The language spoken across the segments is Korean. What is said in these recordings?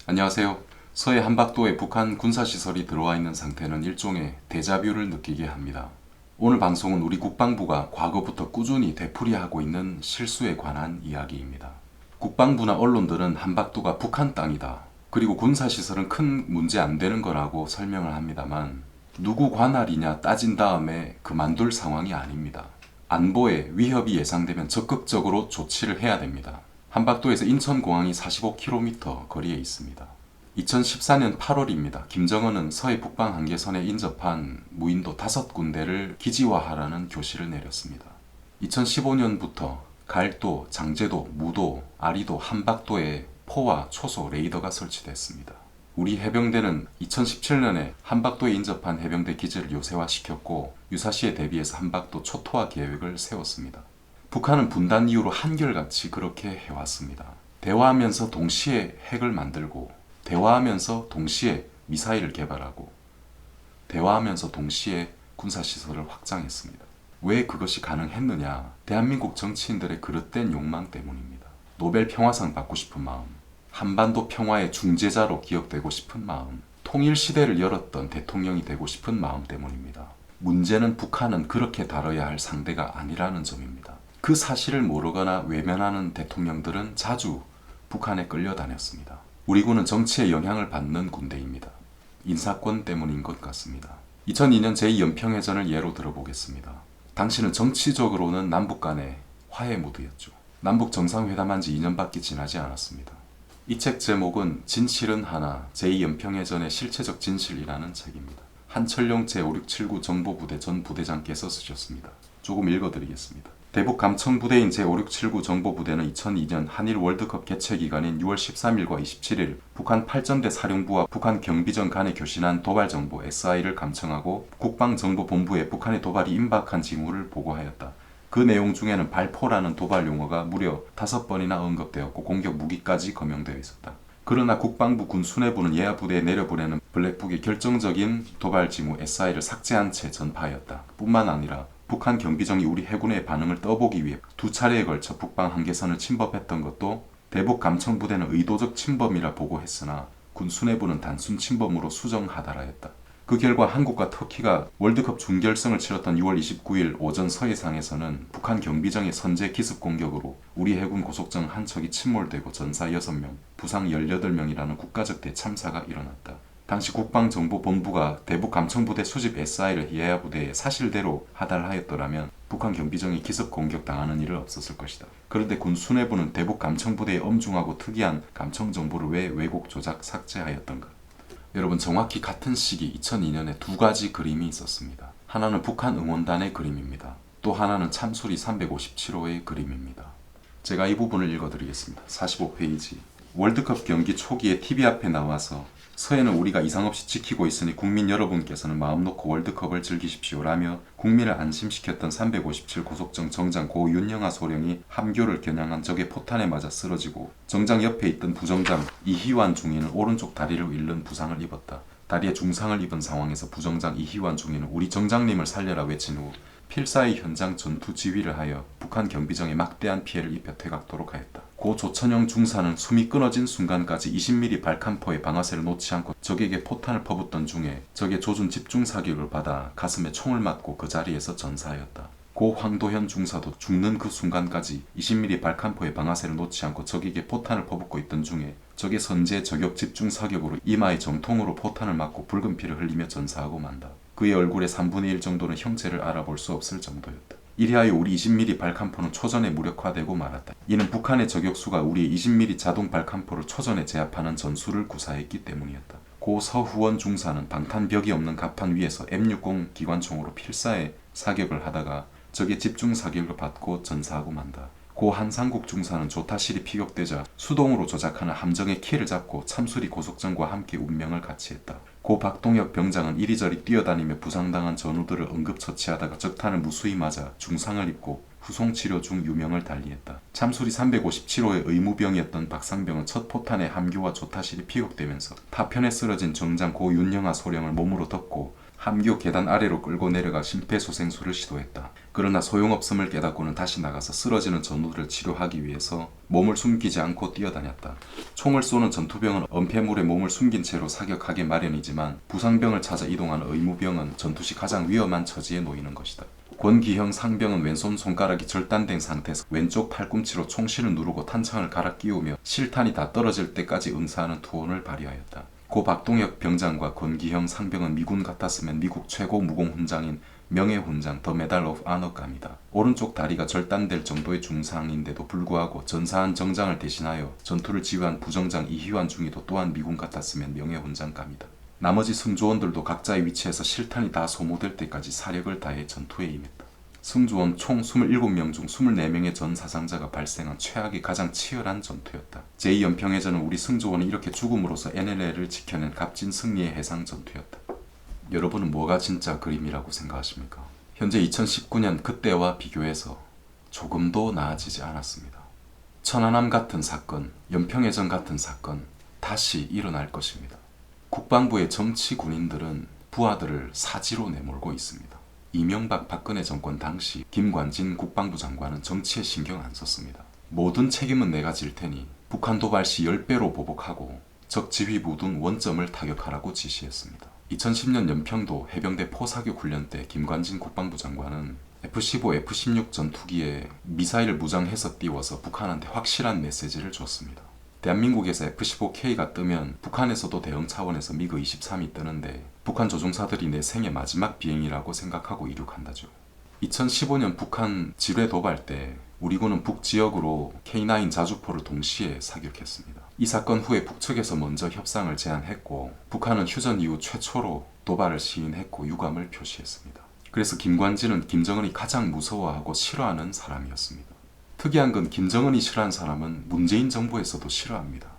안녕하세요. 서해 한박도에 북한 군사시설이 들어와 있는 상태는 일종의 데자뷰를 느끼게 합니다. 오늘 방송은 우리 국방부가 과거부터 꾸준히 되풀이하고 있는 실수에 관한 이야기입니다. 국방부나 언론들은 한박도가 북한 땅이다. 그리고 군사시설은 큰 문제 안 되는 거라고 설명을 합니다만 누구 관할이냐 따진 다음에 그만둘 상황이 아닙니다. 안보에 위협이 예상되면 적극적으로 조치를 해야 됩니다. 한박도에서 인천공항이 45km 거리에 있습니다. 2014년 8월입니다. 김정은은 서해 북방 한계선에 인접한 무인도 5군데를 기지화하라는 교시를 내렸습니다. 2015년부터 갈도, 장제도, 무도, 아리도, 한박도에 포와 초소 레이더가 설치됐습니다. 우리 해병대는 2017년에 한박도에 인접한 해병대 기지를 요새화시켰고 유사시에 대비해서 한박도 초토화 계획을 세웠습니다. 북한은 분단 이후로 한결같이 그렇게 해왔습니다. 대화하면서 동시에 핵을 만들고 대화하면서 동시에 미사일을 개발하고 대화하면서 동시에 군사시설을 확장했습니다. 왜 그것이 가능했느냐? 대한민국 정치인들의 그릇된 욕망 때문입니다. 노벨 평화상 받고 싶은 마음, 한반도 평화의 중재자로 기억되고 싶은 마음, 통일시대를 열었던 대통령이 되고 싶은 마음 때문입니다. 문제는 북한은 그렇게 다뤄야 할 상대가 아니라는 점입니다. 그 사실을 모르거나 외면하는 대통령들은 자주 북한에 끌려다녔습니다. 우리 군은 정치의 영향을 받는 군대입니다. 인사권 때문인 것 같습니다. 2002년 제2연평해전을 예로 들어보겠습니다. 당시는 정치적으로는 남북 간의 화해 모드였죠. 남북 정상회담한 지 2년밖에 지나지 않았습니다. 이 책 제목은 진실은 하나, 제2연평해전의 실체적 진실이라는 책입니다. 한철용 제5679 정보부대 전 부대장께서 쓰셨습니다. 조금 읽어드리겠습니다. 대북 감청부대인 제5679 정보부대는 2002년 한일 월드컵 개최 기간인 6월 13일과 27일 북한 8전대 사령부와 북한 경비정 간에 교신한 도발정보 SI를 감청하고 국방정보본부에 북한의 도발이 임박한 징후를 보고하였다. 그 내용 중에는 발포라는 도발 용어가 무려 5번이나 언급되었고 공격 무기까지 거명되어 있었다. 그러나 국방부 군수뇌부는 예하 부대에 내려보내는 블랙북의 결정적인 도발 징후 SI를 삭제한 채 전파하였다. 뿐만 아니라 북한 경비정이 우리 해군의 반응을 떠보기 위해 2차례에 걸쳐 북방 한계선을 침범했던 것도 대북 감청부대는 의도적 침범이라 보고했으나 군 수뇌부는 단순 침범으로 수정하다라 했다. 그 결과 한국과 터키가 월드컵 준결승을 치렀던 6월 29일 오전 서해상에서는 북한 경비정의 선제 기습 공격으로 우리 해군 고속정 한 척이 침몰되고 전사 6명, 부상 18명이라는 국가적 대참사가 일어났다. 당시 국방정보본부가 대북 감청부대 수집 SI를 예하 부대에 사실대로 하달하였더라면 북한 경비정이 기습 공격당하는 일은 없었을 것이다. 그런데 군 수뇌부는 대북 감청부대의 엄중하고 특이한 감청 정보를 왜 왜곡 조작 삭제하였던가? 여러분, 정확히 같은 시기 2002년에 두 가지 그림이 있었습니다. 하나는 북한 응원단의 그림입니다. 또 하나는 참수리 357호의 그림입니다. 제가 이 부분을 읽어드리겠습니다. 45페이지. 월드컵 경기 초기에 TV 앞에 나와서 서해는 우리가 이상 없이 지키고 있으니 국민 여러분께서는 마음 놓고 월드컵을 즐기십시오라며 국민을 안심시켰던 357 고속정 정장 고 윤영하 소령이 함교를 겨냥한 적의 포탄에 맞아 쓰러지고 정장 옆에 있던 부정장 이희완 중위는 오른쪽 다리를 잃는 부상을 입었다. 다리에 중상을 입은 상황에서 부정장 이희완 중위는 우리 정장님을 살려라 외친 후 필사의 현장 전투 지휘를 하여 북한 경비정에 막대한 피해를 입혀 퇴각토록 하였다. 고 조천영 중사는 숨이 끊어진 순간까지 20mm 발칸포의 방아쇠를 놓지 않고 적에게 포탄을 퍼붓던 중에 적의 조준 집중 사격을 받아 가슴에 총을 맞고 그 자리에서 전사하였다. 고 황도현 중사도 죽는 그 순간까지 20mm 발칸포의 방아쇠를 놓지 않고 적에게 포탄을 퍼붓고 있던 중에 적의 선제 저격 집중 사격으로 이마의 정통으로 포탄을 맞고 붉은 피를 흘리며 전사하고 만다. 그의 얼굴의 3분의 1 정도는 형체를 알아볼 수 없을 정도였다. 이리하여 우리 20mm 발칸포는 초전에 무력화되고 말았다. 이는 북한의 저격수가 우리의 20mm 자동 발칸포를 초전에 제압하는 전술을 구사했기 때문이었다. 고 서후원 중사는 방탄벽이 없는 갑판 위에서 M60 기관총으로 필사에 사격을 하다가 적의 집중 사격을 받고 전사하고 만다. 고 한상국 중사는 조타실이 피격되자 수동으로 조작하는 함정의 키를 잡고 참수리 고속정과 함께 운명을 같이했다. 고 박동혁 병장은 이리저리 뛰어다니며 부상당한 전우들을 응급처치하다가 적탄을 무수히 맞아 중상을 입고 후송치료 중 유명을 달리했다. 참수리 357호의 의무병이었던 박상병은 첫 포탄에 함교와 조타실이 피격되면서 파편에 쓰러진 정장 고 윤영하 소령을 몸으로 덮고 함교 계단 아래로 끌고 내려가 심폐소생술을 시도했다. 그러나 소용없음을 깨닫고는 다시 나가서 쓰러지는 전우들을 치료하기 위해서 몸을 숨기지 않고 뛰어다녔다. 총을 쏘는 전투병은 엄폐물에 몸을 숨긴 채로 사격하기 마련이지만 부상병을 찾아 이동하는 의무병은 전투 시 가장 위험한 처지에 놓이는 것이다. 권기형 상병은 왼손 손가락이 절단된 상태에서 왼쪽 팔꿈치로 총실을 누르고 탄창을 갈아 끼우며 실탄이 다 떨어질 때까지 응사하는 투혼을 발휘하였다. 고 박동혁 병장과 권기형 상병은 미군 같았으면 미국 최고 무공훈장인 명예훈장 더 메달 오브 아너감이다. 오른쪽 다리가 절단될 정도의 중상인데도 불구하고 전사한 정장을 대신하여 전투를 지휘한 부정장 이희환 중위도 또한 미군 같았으면 명예훈장감이다. 나머지 승조원들도 각자의 위치에서 실탄이 다 소모될 때까지 사력을 다해 전투에 임했다. 승조원 총 27명 중 24명의 전 사상자가 발생한 최악의 가장 치열한 전투였다. 제2연평해전은 우리 승조원이 이렇게 죽음으로써 NLL을 지켜낸 값진 승리의 해상 전투였다. 여러분은 뭐가 진짜 그림이라고 생각하십니까? 현재 2019년 그때와 비교해서 조금도 나아지지 않았습니다. 천안함 같은 사건, 연평해전 같은 사건 다시 일어날 것입니다. 국방부의 정치 군인들은 부하들을 사지로 내몰고 있습니다. 이명박 박근혜 정권 당시 김관진 국방부 장관은 정치에 신경 안 썼습니다. 모든 책임은 내가 질 테니 북한 도발 시 10배로 보복하고 적 지휘부 등 원점을 타격하라고 지시했습니다. 2010년 연평도 해병대 포사격 훈련 때 김관진 국방부 장관은 F-15, F-16 전투기에 미사일을 무장해서 띄워서 북한한테 확실한 메시지를 줬습니다. 대한민국에서 F-15K가 뜨면 북한에서도 대응 차원에서 미그 23이 뜨는데 북한 조종사들이 내 생애 마지막 비행이라고 생각하고 이륙한다죠. 2015년 북한 지뢰 도발 때 우리 군은 북지역으로 K9 자주포를 동시에 사격했습니다. 이 사건 후에 북측에서 먼저 협상을 제안했고 북한은 휴전 이후 최초로 도발을 시인했고 유감을 표시했습니다. 그래서 김관진은 김정은이 가장 무서워하고 싫어하는 사람이었습니다. 특이한 건 김정은이 싫어하는 사람은 문재인 정부에서도 싫어합니다.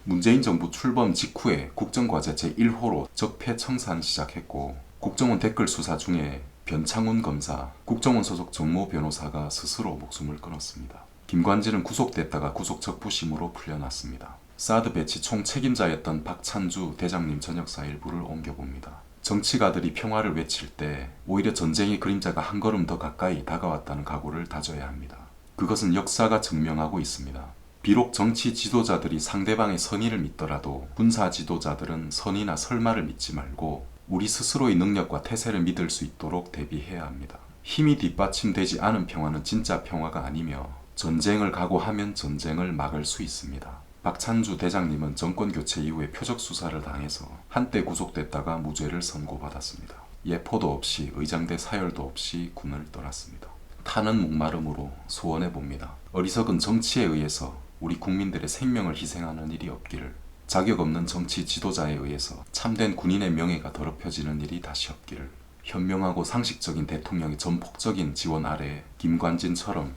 문재인 정부 출범 직후에 국정과제 제1호로 적폐 청산 시작했고 국정원 댓글 수사 중에 변창훈 검사, 국정원 소속 정모 변호사가 스스로 목숨을 끊었습니다. 김관진은 구속됐다가 구속 적부심으로 풀려났습니다. 사드 배치 총 책임자였던 박찬주 대장님 전역사 일부를 옮겨봅니다. 정치가들이 평화를 외칠 때 오히려 전쟁의 그림자가 한 걸음 더 가까이 다가왔다는 각오를 다져야 합니다. 그것은 역사가 증명하고 있습니다. 비록 정치 지도자들이 상대방의 선의를 믿더라도 군사 지도자들은 선의나 설마를 믿지 말고 우리 스스로의 능력과 태세를 믿을 수 있도록 대비해야 합니다. 힘이 뒷받침되지 않은 평화는 진짜 평화가 아니며 전쟁을 각오하면 전쟁을 막을 수 있습니다. 박찬주 대장님은 정권교체 이후에 표적 수사를 당해서 한때 구속됐다가 무죄를 선고받았습니다. 예포도 없이 의장대 사열도 없이 군을 떠났습니다. 타는 목마름으로 소원해봅니다. 어리석은 정치에 의해서 우리 국민들의 생명을 희생하는 일이 없기를, 자격 없는 정치 지도자에 의해서 참된 군인의 명예가 더럽혀지는 일이 다시 없기를, 현명하고 상식적인 대통령의 전폭적인 지원 아래에 김관진처럼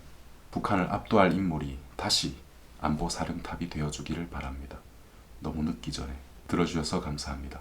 북한을 압도할 인물이 다시 안보사령탑이 되어주기를 바랍니다. 너무 늦기 전에 들어주셔서 감사합니다.